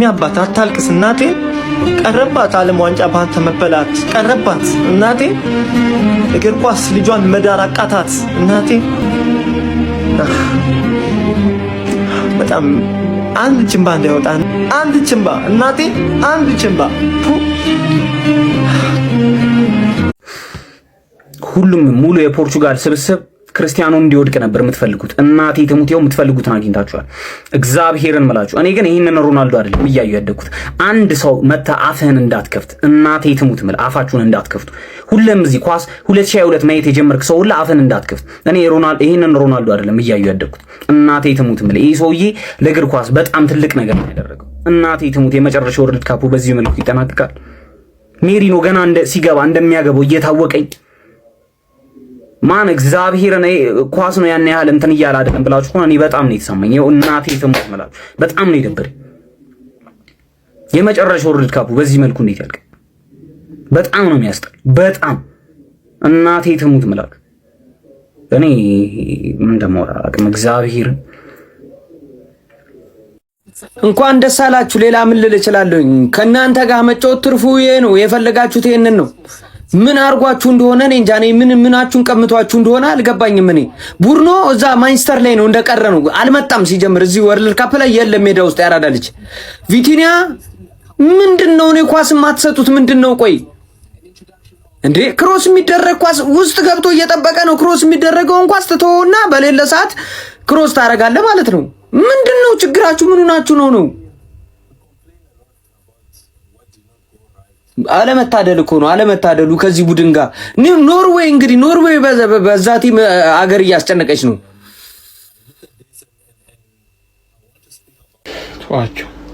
ሚያባት አታልቅስ እናቴ ቀረባት ዓለም ዋንጫ ባንተ መበላት ቀረባት እናቴ እግር ኳስ ልጇን መዳር አቃታት እናቴ በጣም አንድ ጭንባ እንዳይወጣ አንድ ጭንባ እናቴ አንድ ጭንባ ሁሉም ሙሉ የፖርቹጋል ስብስብ ክርስቲያኖ እንዲወድቅ ነበር የምትፈልጉት። እናቴ ትሙቴው የምትፈልጉትን አግኝታችኋል። እግዚአብሔርን መላችሁ። እኔ ግን ይሄንን ሮናልዶ አይደለም እያዩ ያደግኩት። አንድ ሰው መታ አፍህን እንዳትከፍት እናቴ ትሙት ምል አፋችሁን እንዳትከፍቱ። ሁሉም እዚህ ኳስ 2022 ማየት የጀመርክ ሰው ሁሉ አፍህን እንዳትከፍት። እኔ ይሄንን ሮናልዶ አይደለም እያዩ ያደግኩት። እናቴ ትሙት ምል ይሄ ሰውዬ ለእግር ኳስ በጣም ትልቅ ነገር ነው ያደረገው። እናቴ ትሙት የመጨረሻው ወርልድ ካፑ በዚህ መልኩ ይጠናቀቃል። ሜሪኖ ገና ሲገባ እንደሚያገባው እየታወቀኝ ማን እግዚአብሔር ነው ኳስ ነው ያን ያህል እንትን እያለ አይደለም ብላችሁ እኔ በጣም ነው የተሰማኝ። ይኸው እናቴ ትሙት መላችሁ በጣም ነው የደበረኝ። የመጨረሻው ወርልድ ካፑ በዚህ መልኩ እንዴት ያልቅ? በጣም ነው የሚያስጠላ። በጣም እናቴ ትሙት መላችሁ እኔ ምን እንደማወራ አቅም እግዚአብሔር እንኳን ደስ አላችሁ። ሌላ ምን ልል እችላለሁ? ከእናንተ ጋር መጫወት ትርፉ ይሄ ነው። የፈለጋችሁት ይሄንን ነው። ምን አርጓችሁ እንደሆነ እኔ እንጃ። ምናችሁን ቀምቷችሁ እንደሆነ አልገባኝም። እኔ ቡርኖ እዛ ማንቸስተር ላይ ነው እንደቀረ ነው። አልመጣም። ሲጀምር እዚህ ወርልድ ካፕ ላይ የለም። ሜዳ ውስጥ ያራዳልች ቪቲኒያ ምንድነው? እኔ ኳስ ማትሰጡት ምንድነው? ቆይ እንዴ ክሮስ የሚደረግ ኳስ ውስጥ ገብቶ እየጠበቀ ነው። ክሮስ የሚደረገውን ኳስ ትተውና በሌለ ሰዓት ክሮስ ታረጋለህ ማለት ነው። ምንድነው ችግራችሁ? ምን ሆናችሁ ነው? አለመታደል እኮ ነው። አለመታደሉ ከዚህ ቡድን ጋር ኖርዌይ እንግዲህ ኖርዌይ በዛ ቲም አገር እያስጨነቀች ነው።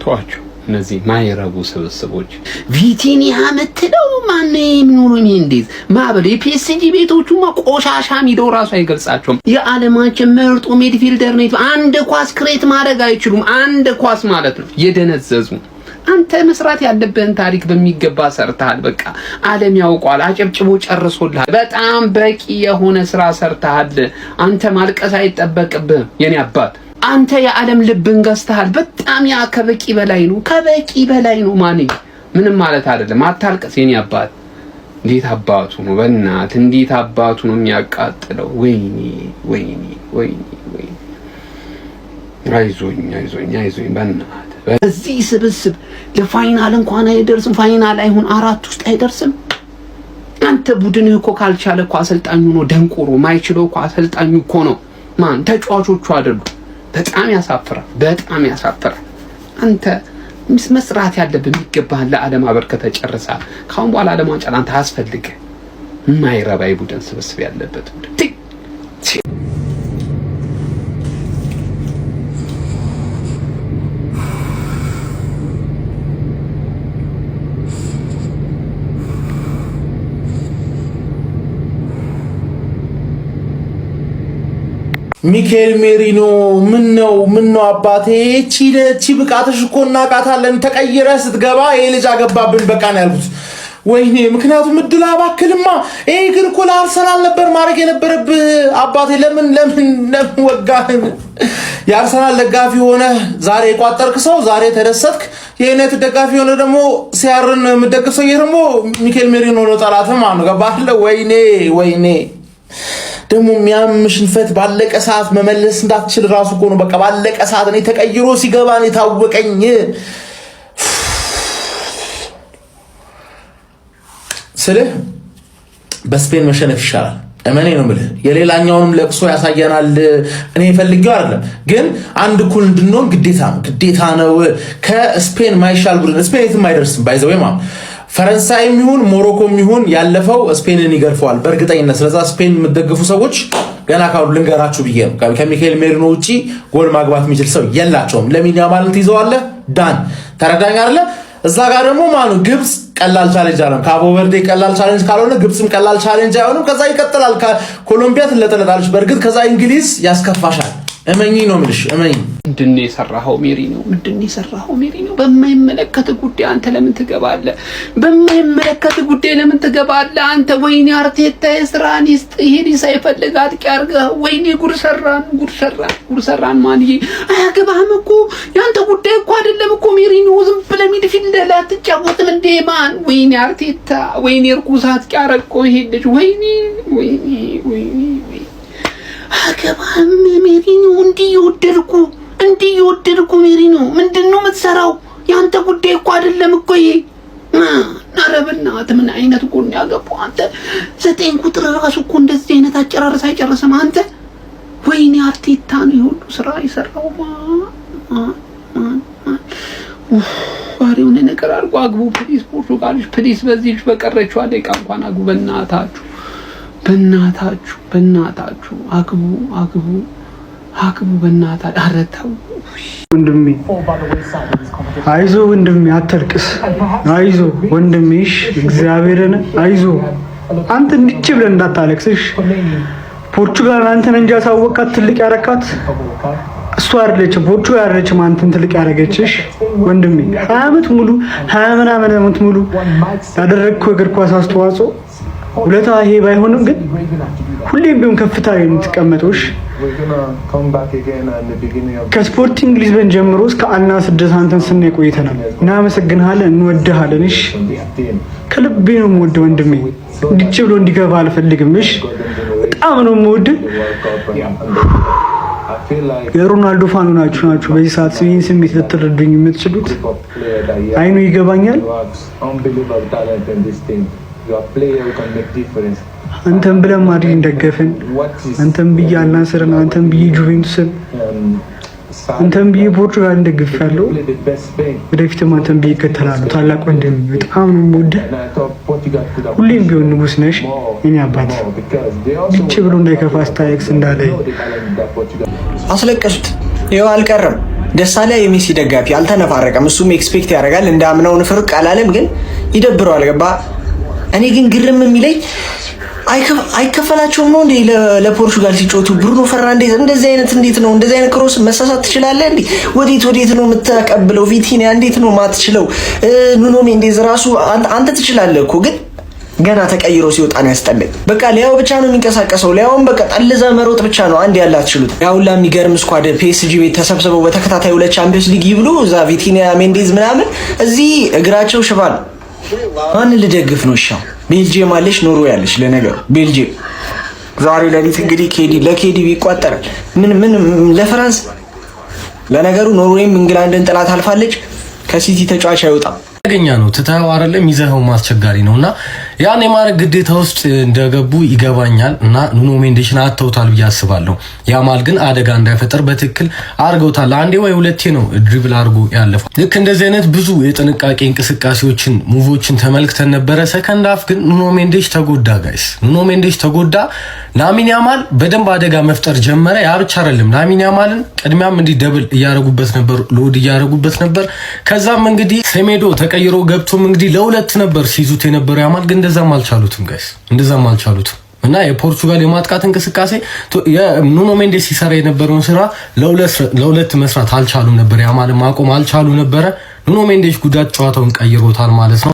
ተዋቸው እነዚህ ማይረቡ ስብስቦች። ቪቲኒያ ምትለው ማን የሚኖሩ እንዴት ማበል የፒኤስጂ ቤቶቹማ ቆሻሻ ሚደው ራሱ አይገልጻቸውም። የዓለማችን ምርጡ ሚድፊልደር ነው። አንድ ኳስ ክሬት ማድረግ አይችሉም። አንድ ኳስ ማለት ነው። የደነዘዙ አንተ መስራት ያለብህን ታሪክ በሚገባ ሰርተሃል። በቃ ዓለም ያውቋል። አጨብጭቦ ጨርሶልሃል። በጣም በቂ የሆነ ስራ ሰርተሃል። አንተ ማልቀስ አይጠበቅብህም የኔ አባት። አንተ የዓለም ልብን ገዝተሃል። በጣም ያ ከበቂ በላይ ነው። ከበቂ በላይ ነው። ምንም ማለት አይደለም። አታልቀስ የኔ አባት። እንዴት አባቱ ነው በእናትህ እንዴት አባቱ ነው የሚያቃጥለው። ወይኔ አይዞኝ በእናትህ። በዚህ ስብስብ ለፋይናል እንኳን አይደርስም። ፋይናል አይሁን 4 ውስጥ አይደርስም። አንተ ቡድንህ እኮ ካልቻለ እኮ አሰልጣኙ ነው ደንቆሮ። ማይችለው እኮ አሰልጣኙ እኮ ነው። ተጫዋቾቹ አይደሉ። በጣም ያሳፍራል። አንተ መስራት ያለብህ የሚገባህን ለዓለም አበርከተ ጨርሰሃል። ካሁን በኋላ ዓለም ዋንጫ አንተ አያስፈልግህ። የማይረባ ቡድን ስብስብ ያለበት ቡድን ሚካኤል ሜሪኖ ምን ነው አባቴ እቺ ብቃትሽ እኮ እናቃታለን። ተቀይረ ስትገባ ይሄ ልጅ አገባብን በቃ ነው ያልኩት። ወይኔ ምክንያቱም እድል አባክልማ። ይሄ ግን እኮ ለአርሰናል ነበር ማድረግ የነበረብህ አባቴ። ለምን ወጋህን? የአርሰናል ደጋፊ ሆነ ዛሬ የቋጠርክ ሰው ዛሬ ተደሰትክ። የዩናይትድ ደጋፊ ሆነ ደግሞ ሲያርን የምትደግፍ ሰው ደግሞ ሚካኤል ሜሪኖ ነው ጠላትህ ማለት ነው። ገባህ? ወይኔ ደግሞ የሚያምሽንፈት ባለቀ ሰዓት መመለስ እንዳትችል ራሱ እኮ ነው። በቃ ባለቀ ሰዓት እኔ ተቀይሮ ሲገባ ነው የታወቀኝ። ስልህ በስፔን መሸነፍ ይሻላል። እመኔ ነው የምልህ። የሌላኛውንም ለቅሶ ያሳየናል። እኔ ፈልጌው አይደለም፣ ግን አንድ እኩል እንድንሆን ግዴታ ነው። ከስፔን ማይሻል ቡድን ስፔን የትም አይደርስም። ባይዘው ማለት ፈረንሳይም ይሁን ሞሮኮም ይሁን ያለፈው ስፔንን ይገርፈዋል በእርግጠኝነት። ስለዛ ስፔን የምትደግፉ ሰዎች ገና ካሉ ልንገራችሁ ብዬ ነው። ከሚካኤል ሜሪኖ ውጪ ጎል ማግባት የሚችል ሰው የላቸውም። ለሚን ያማልን ትይዘዋለህ ዳን ተረዳኝ አይደለ? እዛ ጋር ደግሞ ማነው ግብጽ ቀላል ቻሌንጅ አለ። ካቦ ቨርዴ ቀላል ቻሌንጅ ካልሆነ ግብጽም ቀላል ቻሌንጅ አይሆንም። ከዛ ይቀጥላል። ኮሎምቢያ ትለጠለጣለች በእርግጥ። ከዛ እንግሊዝ ያስከፋሻል። እመኚ ነው የምልሽ እመኚ። ምንድነው የሰራኸው ሜሪኖ? ምንድነው የሰራኸው ሜሪኖ? በማይመለከት ጉዳይ አንተ ለምን ትገባለህ? በማይመለከት ጉዳይ ለምን ትገባለህ አንተ? ወይኔ አርቴታ የስራን ይስጥ። ይሄን ሳይፈልግ አጥቂ አድርገህ ወይኔ ጉድ ሰራን ማንዬ። አያገባህም እኮ ያንተ ጉዳይ እኮ አይደለም እኮ ሜሪኖ። ዝም ብለህ ሚድፊልድ ላይ አትጫወትም እንዴ ማን? ወይኔ አርቴታ ወይኔ እርኩስ አጥቂ አደረገው ይሄ ልጅ። ወይኔ አያገባህም ሜሪኖ። እንዲህ የወደድኩ ሜሪኖ ምንድነው የምትሰራው? ያንተ ጉዳይ እኮ አይደለም እኮ ይሄ። ኧረ በእናትህ ምን አይነት ጎን ያገባው አንተ? 9 ቁጥር ራሱ እኮ እንደዚህ አይነት አጨራረስ አይጨርስም አንተ። ወይኔ አርቴታ ነው የሁሉ ስራ የሰራው። ባሪውን ነገር አድርጎ አግቡ ፕሊስ፣ ፖርቱጋሎች ፕሊስ፣ በዚህ በቀረችው ደቂቃ እንኳን አግቡ በእናታችሁ አግቡ በእናታችሁ። ኧረ ተው ወንድሜ፣ አይዞ ወንድሜ፣ አትልቅስ። አይዞ ወንድሜሽ፣ እግዚአብሔርን አይዞ። አንተ እንዲች ብለህ እንዳታለቅስሽ። ፖርቹጋል አንተን እንጃ ሳወቃት ትልቅ ያረካት እሷ አይደለችም፣ ፖርቹጋል አይደለችም አንተን ትልቅ ያረገችሽ ወንድሜ። 20 ዓመት ሙሉ 20 ምናምን ዓመት ሙሉ ያደረግከው እግር ኳስ አስተዋጽኦ ሁለታ ይሄ ባይሆንም ግን ሁሌም ቢሆን ከፍታ ላይ የምትቀመጠውሽ ከስፖርቲንግ ሊዝበን ጀምሮ እስከ አልናስር ድረስ አንተን ስናይ ቆይተናል። እናመሰግንሃለን፣ እንወድሃለን። እሺ ከልቤ ነው የምወደው ወንድሜ። እንዲች ብሎ እንዲገባ አልፈልግም። እሺ በጣም ነው የምወድህ። የሮናልዶ ፋኑ ናችሁ በዚህ ሰዓት ይህን ስሜት ልትረዱኝ የምትችሉት። አይኑ ይገባኛል። አንተም ብለን ማድሪድን ደገፍን፣ አንተም ብዬ አልናስርን፣ አንተም ብዬ ጁቬንቱስን፣ አንተም ብዬ ፖርቹጋልን ደግፌያለሁ። ወደፊትም አንተም ብዬ እከተላለሁ። ታላቅ ወንድም በጣም ነው የምወድህ። ሁሌም ቢሆን ንጉስ ነሽ የኔ አባት። ብቻ ብሎ እንዳይከፋ ስታለቅስ እንዳለ አስለቀሱት። ይኸው አልቀረም። ደሳሌ የሜሲ ደጋፊ አልተነፋረቀም። እሱም ኤክስፔክት ያደርጋል እንዳምነው ንፍርቅ አላለም፣ ግን ይደብረዋል። ገባ። እኔ ግን ግርም የሚለኝ አይከፈላቸውም ነው እንዴ? ለፖርቹጋል ሲጮቱ ብሩኖ ፈርናንዴዝ እንደዚህ አይነት ክሮስ መሳሳት ትችላለህ እንዴ? ወዴት ነው የምታቀብለው? ቪቲኒያ እንዴት ነው ማትችለው? ኑኖ ሜንዴዝ ራሱ አንተ ትችላለህ እኮ፣ ግን ገና ተቀይሮ ሲወጣ ነው ያስጠለኝ። በቃ ሊያው ብቻ ነው የሚንቀሳቀሰው። ሊያውም በቃ ጠልዛ መሮጥ ብቻ ነው አንድ ያላችሁት። ያውላ የሚገርም ስኳድ ፒኤስጂ ቤት ተሰብስበው በተከታታይ 2 ቻምፒየንስ ሊግ ይብሉ። እዛ ቪቲኒያ ሜንዴዝ ምናምን እዚህ እግራቸው ሽባል። ማን ልደግፍ ነው? እሺ ቤልጂየም አለሽ፣ ኖርዌይ አለሽ። ለነገሩ ቤልጂየም ዛሬ ለሊት እንግዲህ ለኬዲቢ ይቋጠራል። ምን ለፍራንስ። ለነገሩ ኖርዌይም እንግላንድን ጥላት አልፋለች። ከሲቲ ተጫዋች አይወጣም። ያገኛ ነው ትተው አይደለም ይዘው ማስቸጋሪ ነውና ያን የማድረግ ግዴታ ውስጥ እንደገቡ ይገባኛል። እና ኑኖ ሜንዴሽን አተውታል ብዬ አስባለሁ። ያማል ግን አደጋ እንዳይፈጠር በትክክል አርገውታል። አንዴ ወይ ሁለቴ ነው ድሪብል አርጎ ያለፈው። ልክ እንደዚህ አይነት ብዙ የጥንቃቄ እንቅስቃሴዎችን ሙቮችን ተመልክተን ነበረ። ሰከንድ አፍ ግን ኑኖ ሜንዴሽ ተጎዳ። ጋይስ ኑኖ ሜንዴሽ ተጎዳ። ላሚን ያማል በደንብ አደጋ መፍጠር ጀመረ። ያ ብቻ አይደለም፣ ላሚን ያማልን ቅድሚያም እንዲህ ደብል እያረጉበት ነበር፣ ሎድ እያረጉበት ነበር። ከዛም እንግዲህ ሴሜዶ ተቀይሮ ገብቶም እንግዲህ ለሁለት ነበር ሲይዙት የነበረው። ያማል ግን እንደዛም አልቻሉትም ጋይስ፣ እንደዛም አልቻሉትም። እና የፖርቹጋል የማጥቃት እንቅስቃሴ የኑኖ ሜንዴስ ሲሰራ የነበረውን ስራ ለሁለት መስራት አልቻሉም ነበር። ያማልን ማቆም አልቻሉ ነበረ። ኑኖ ሜንዴስ ጉዳት ጨዋታውን ቀይሮታል ማለት ነው።